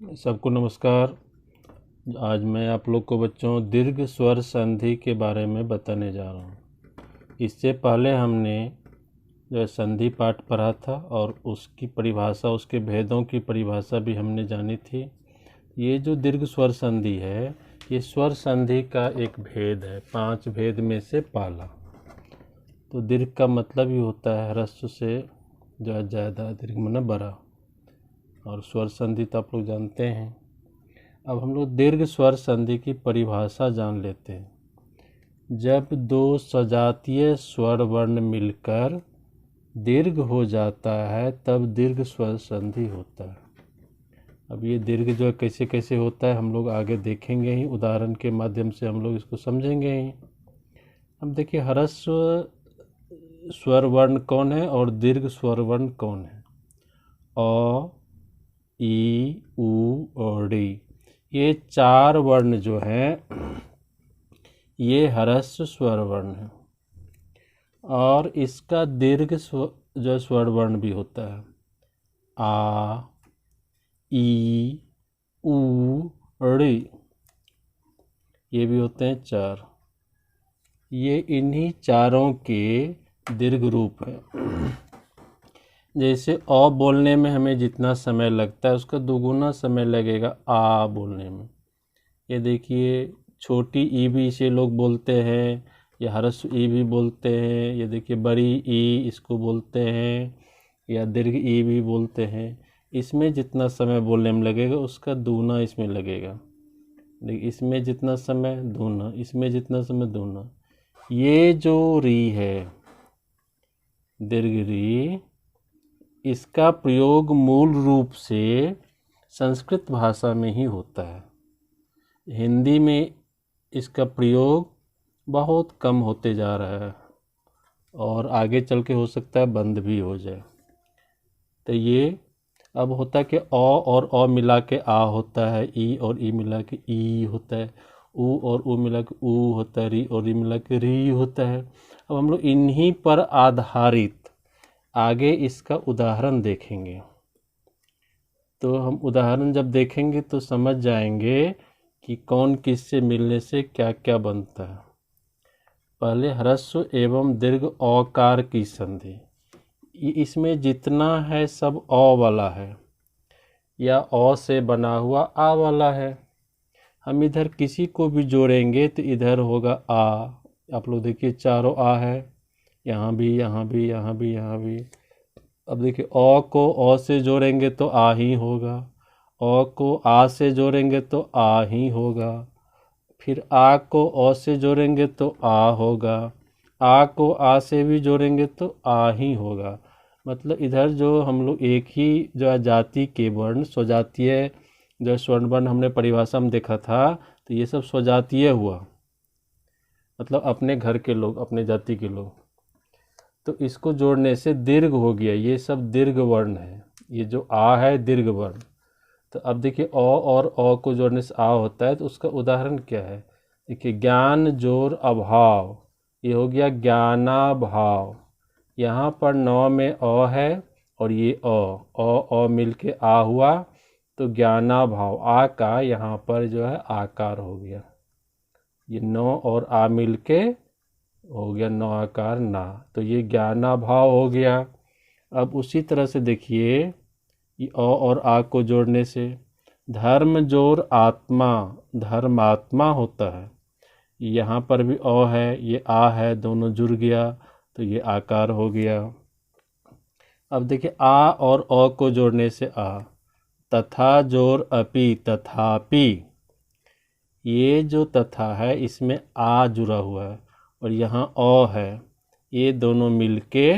सबको नमस्कार। आज मैं आप लोग को बच्चों दीर्घ स्वर संधि के बारे में बताने जा रहा हूँ। इससे पहले हमने जो है संधि पाठ पढ़ा था और उसकी परिभाषा, उसके भेदों की परिभाषा भी हमने जानी थी। ये जो दीर्घ स्वर संधि है, ये स्वर संधि का एक भेद है, 5 भेद में से पहला। तो दीर्घ का मतलब ही होता है ह्रस्व से जो है ज़्यादा, दीर्घ माने बड़ा, और स्वर संधि तो आप लोग जानते हैं। अब हम लोग दीर्घ स्वर संधि की परिभाषा जान लेते हैं। जब दो सजातीय स्वर वर्ण मिलकर दीर्घ हो जाता है तब दीर्घ स्वर संधि होता है। अब ये दीर्घ जो है कैसे कैसे होता है हम लोग आगे देखेंगे ही, उदाहरण के माध्यम से हम लोग इसको समझेंगे ही। अब देखिए ह्रस्व स्वर वर्ण कौन है और दीर्घ स्वर वर्ण कौन है। अ, ई, उ और री, ये 4 वर्ण जो हैं ये ह्रस्व स्वर वर्ण है। और इसका दीर्घ जो स्वर वर्ण भी होता है। आ, ई, उ, री, ये भी होते हैं 4। ये इन्हीं चारों के दीर्घ रूप हैं। जैसे अ बोलने में हमें जितना समय लगता है उसका दोगुना समय लगेगा आ बोलने में। ये देखिए छोटी ई भी इसे लोग बोलते हैं, या ह्रस्व ई भी बोलते हैं। ये देखिए बड़ी ई इसको बोलते हैं, या दीर्घ ई भी बोलते हैं। इसमें जितना समय बोलने में लगेगा उसका दूना इसमें लगेगा। देखिए इसमें जितना समय दूना, इसमें जितना समय दूना। ये जो री है दीर्घ री, इसका प्रयोग मूल रूप से संस्कृत भाषा में ही होता है। हिंदी में इसका प्रयोग बहुत कम होते जा रहा है और आगे चल के हो सकता है बंद भी हो जाए। तो ये अब होता है कि अ और अ मिला के आ होता है, ई और ई मिला के ई होता है, उ और उ मिला के उ होता है, री और री मिला के री होता है। अब हम लोग इन्हीं पर आधारित आगे इसका उदाहरण देखेंगे। तो हम उदाहरण जब देखेंगे तो समझ जाएंगे कि कौन किससे मिलने से क्या क्या बनता है। पहले ह्रस्व एवं दीर्घ औकार की संधि। इसमें जितना है सब अ वाला है या अ से बना हुआ आ वाला है। हम इधर किसी को भी जोड़ेंगे तो इधर होगा आ। आप लोग देखिए चारों आ है, यहाँ भी, यहाँ भी, यहाँ भी, यहाँ भी। अब देखिए अ को अ से जोड़ेंगे तो आ ही होगा, अ को आ से जोड़ेंगे तो आ ही होगा, फिर आ को अ से जोड़ेंगे तो आ होगा, आ को आ से भी जोड़ेंगे तो आ ही होगा। मतलब इधर जो हम लोग एक ही जो है जाति के वर्ण, स्वजातीय जो स्वर्ण वर्ण हमने परिभाषा में देखा था, तो ये सब स्वजातीय हुआ, मतलब अपने घर के लोग, अपने जाति के लोग। तो इसको जोड़ने से दीर्घ हो गया, ये सब दीर्घ वर्ण है। ये जो आ है दीर्घ वर्ण। तो अब देखिए अ और अ को जोड़ने से आ होता है, तो उसका उदाहरण क्या है। देखिए ज्ञान जोर अभाव, ये हो गया ज्ञानाभाव। यहाँ पर नौ में अ है और ये अ मिल के आ हुआ, तो ज्ञानाभाव, आ का यहाँ पर जो है आकार हो गया। ये नौ और आ मिल के हो गया नौ आकार ना, तो ये ज्ञानाभाव हो गया। अब उसी तरह से देखिए ये अ और आ को जोड़ने से धर्म जोर आत्मा, धर्मात्मा होता है। यहाँ पर भी अ है, ये आ है, दोनों जुड़ गया तो ये आकार हो गया। अब देखिए आ और अ को जोड़ने से आ, तथा जोर अपि, तथापि। ये जो तथा है इसमें आ जुड़ा हुआ है और यहाँ अ है, ये दोनों मिलके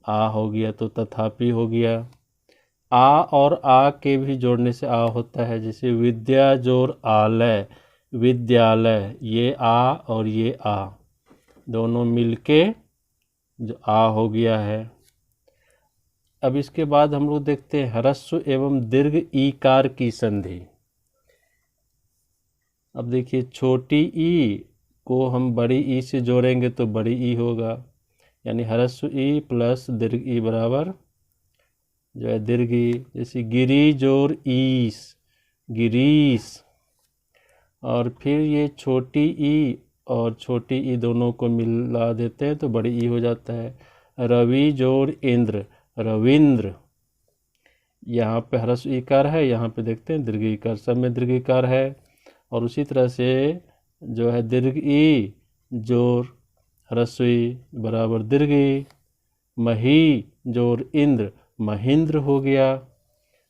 आ हो गया, तो तथापि हो गया। आ और आ के भी जोड़ने से आ होता है, जैसे विद्या जोर आलय, विद्यालय। ये आ और ये आ दोनों मिलके जो आ हो गया है। अब इसके बाद हम लोग देखते हैं ह्रस्व एवं दीर्घ ईकार की संधि। अब देखिए छोटी ई को हम बड़ी ई से जोड़ेंगे तो बड़ी ई होगा, यानी ह्रस्व ई प्लस दीर्घ ई बराबर जो है दीर्घ ई, जैसे गिरी जोर ईस, गिरीस। और फिर ये छोटी ई और छोटी ई दोनों को मिला देते हैं तो बड़ी ई हो जाता है। रवि जोर इंद्र, रविंद्र। यहाँ पे ह्रस्व ईकार है, यहाँ पे देखते हैं दीर्घ ईकार, सब में दीर्घ ईकार है। और उसी तरह से जो है दीर्घ ई जोर ह्रस्व ई बराबर दीर्घ ई। मही जोर इंद्र, महेंद्र हो गया।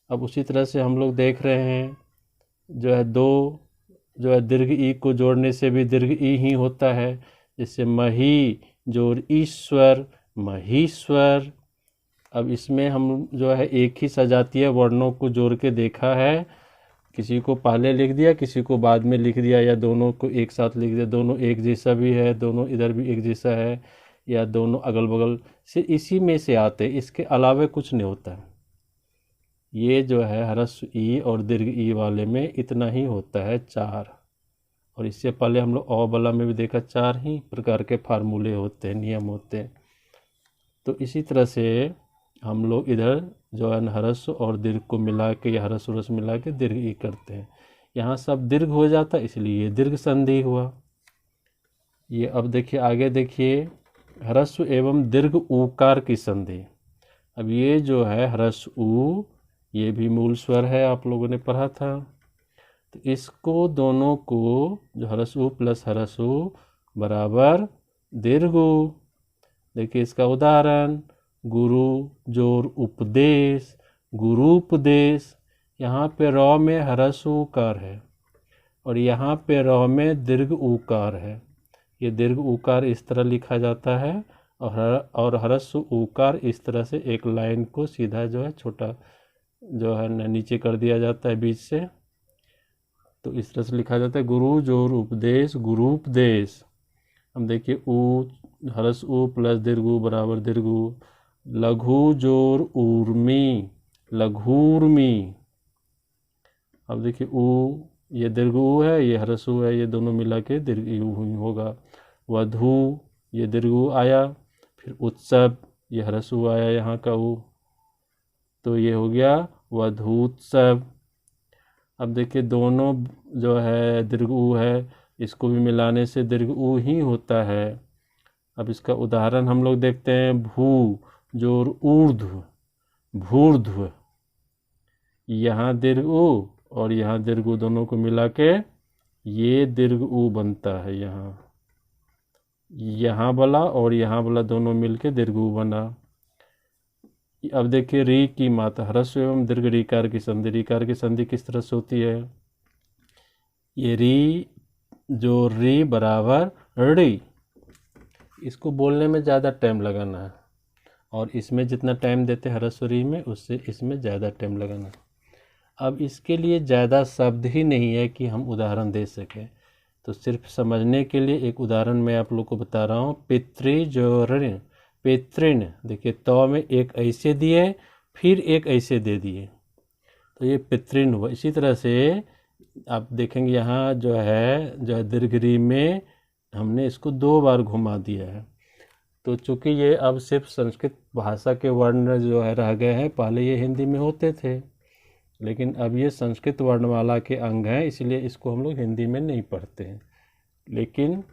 अब उसी तरह से हम लोग देख रहे हैं जो है दो जो है दीर्घ ई को जोड़ने से भी दीर्घ ई ही होता है। जैसे मही जोर ईश्वर, महीश्वर। अब इसमें हम जो है एक ही सजातीय वर्णों को जोड़ के देखा है, किसी को पहले लिख दिया, किसी को बाद में लिख दिया, या दोनों को एक साथ लिख दिया। दोनों एक जैसा भी है, दोनों इधर भी एक जैसा है, या दोनों अगल बगल से इसी में से आते, इसके अलावा कुछ नहीं होता है। ये जो है ह्रस्व ई और दीर्घ ई वाले में इतना ही होता है, 4। और इससे पहले हम लोग अ वाला में भी देखा 4 ही प्रकार के फार्मूले होते हैं, नियम होते हैं। तो इसी तरह से हम लोग इधर जो है ह्रस्व और दीर्घ को मिला के या ह्रस्व रस मिला के दीर्घ ई करते हैं। यहाँ सब दीर्घ हो जाता है, इसलिए ये दीर्घ संधि हुआ। ये अब देखिए आगे देखिए, ह्रस्व एवं दीर्घ ऊकार की संधि। अब ये जो है ह्रस्व ऊ, ये भी मूल स्वर है, आप लोगों ने पढ़ा था। तो इसको दोनों को जो ह्रस्व ऊ प्लस ह्रस्व ऊ बराबर दीर्घ ऊ। देखिए इसका उदाहरण, गुरु जोर उपदेश, गुरुपदेश। यहाँ पे र में ह्रस्व ऊकार है और यहाँ पे र में दीर्घ ऊकार है। ये दीर्घ ऊकार इस तरह लिखा जाता है और ह्रस्व ऊकार इस तरह से एक लाइन को सीधा जो है छोटा जो है नीचे कर दिया जाता है बीच से। तो इस तरह से लिखा जाता है, गुरु जोर उपदेश, गुरुपदेश। हम देखिए ऊ ह्रस्व ऊ प्लस दीर्घ ऊ बराबर दीर्घ ऊ। लघु जोर ऊर्मी, लघूर्मी। अब देखिए ऊ, ये दीर्घ ऊ है, ये ह्रस्व ऊ है, ये दोनों मिला के दीर्घ ऊ होगा। वधु, ये दीर्घ ऊ आया। फिर उत्सव, ये ह्रस्व ऊ आया यहाँ का ऊ, तो ये हो गया वधूत्सव। अब देखिए दोनों जो है दीर्घ ऊ है, इसको भी मिलाने से दीर्घ ऊ ही होता है। अब इसका उदाहरण हम लोग देखते हैं, भू जोर ऊर्ध्व, भूर्ध्व। यहाँ दीर्घ ऊ और यहाँ दीर्घ ऊ दोनों को मिला के ये दीर्घ ऊ बनता है। यहाँ वाला और यहाँ वाला दोनों मिलके दीर्घ ऊ बना। अब देखिए री की मात्रा, ह्रस्व एवं दीर्घ रीकार की संधि। रीकार की संधि किस तरह से होती है, ये री जो री बराबर री। इसको बोलने में ज़्यादा टाइम लगाना है और इसमें जितना टाइम देते हैं ह्रस्व री में, उससे इसमें ज़्यादा टाइम लगाना है। अब इसके लिए ज़्यादा शब्द ही नहीं है कि हम उदाहरण दे सकें, तो सिर्फ समझने के लिए एक उदाहरण मैं आप लोग को बता रहा हूँ। पितृजोऋण, पितृण। देखिए तो में एक ऐसे दिए, फिर एक ऐसे दे दिए, तो ये पितृण हुआ। इसी तरह से आप देखेंगे यहाँ जो है दीर्घ री में हमने इसको 2 बार घुमा दिया है। तो चूँकि ये अब सिर्फ संस्कृत भाषा के वर्ण जो है रह गए हैं, पहले ये हिंदी में होते थे, लेकिन अब ये संस्कृत वर्णमाला के अंग हैं, इसलिए इसको हम लोग हिंदी में नहीं पढ़ते हैं। लेकिन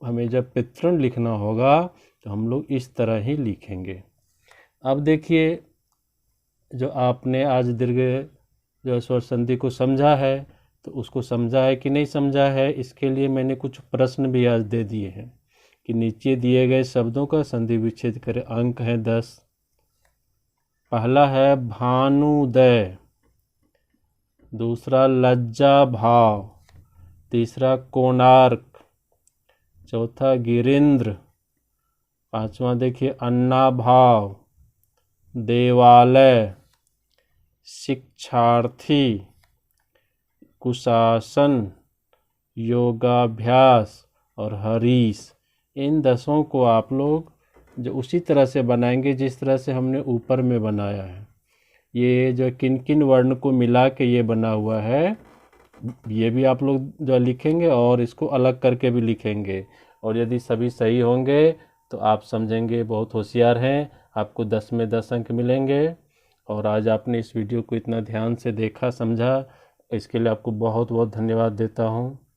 हमें जब पितृण लिखना होगा तो हम लोग इस तरह ही लिखेंगे। अब देखिए जो आपने आज दीर्घ जो स्वर संधि को समझा है, तो उसको समझा है कि नहीं समझा है, इसके लिए मैंने कुछ प्रश्न भी आज दे दिए हैं कि नीचे दिए गए शब्दों का संधि विच्छेद करें। अंक है 10। पहला है भानुदय, दूसरा लज्जा भाव, तीसरा कोणार्क, चौथा गिरीन्द्र, पांचवा देखिए अन्नाभाव, देवालय, शिक्षार्थी, कुशासन, योगाभ्यास और हरीश। इन 10 को आप लोग जो उसी तरह से बनाएंगे जिस तरह से हमने ऊपर में बनाया है। ये जो किन किन वर्ण को मिला के ये बना हुआ है, ये भी आप लोग जो लिखेंगे और इसको अलग करके भी लिखेंगे। और यदि सभी सही होंगे तो आप समझेंगे बहुत होशियार हैं, आपको 10 में 10 अंक मिलेंगे। और आज आपने इस वीडियो को इतना ध्यान से देखा समझा, इसके लिए आपको बहुत बहुत धन्यवाद देता हूँ।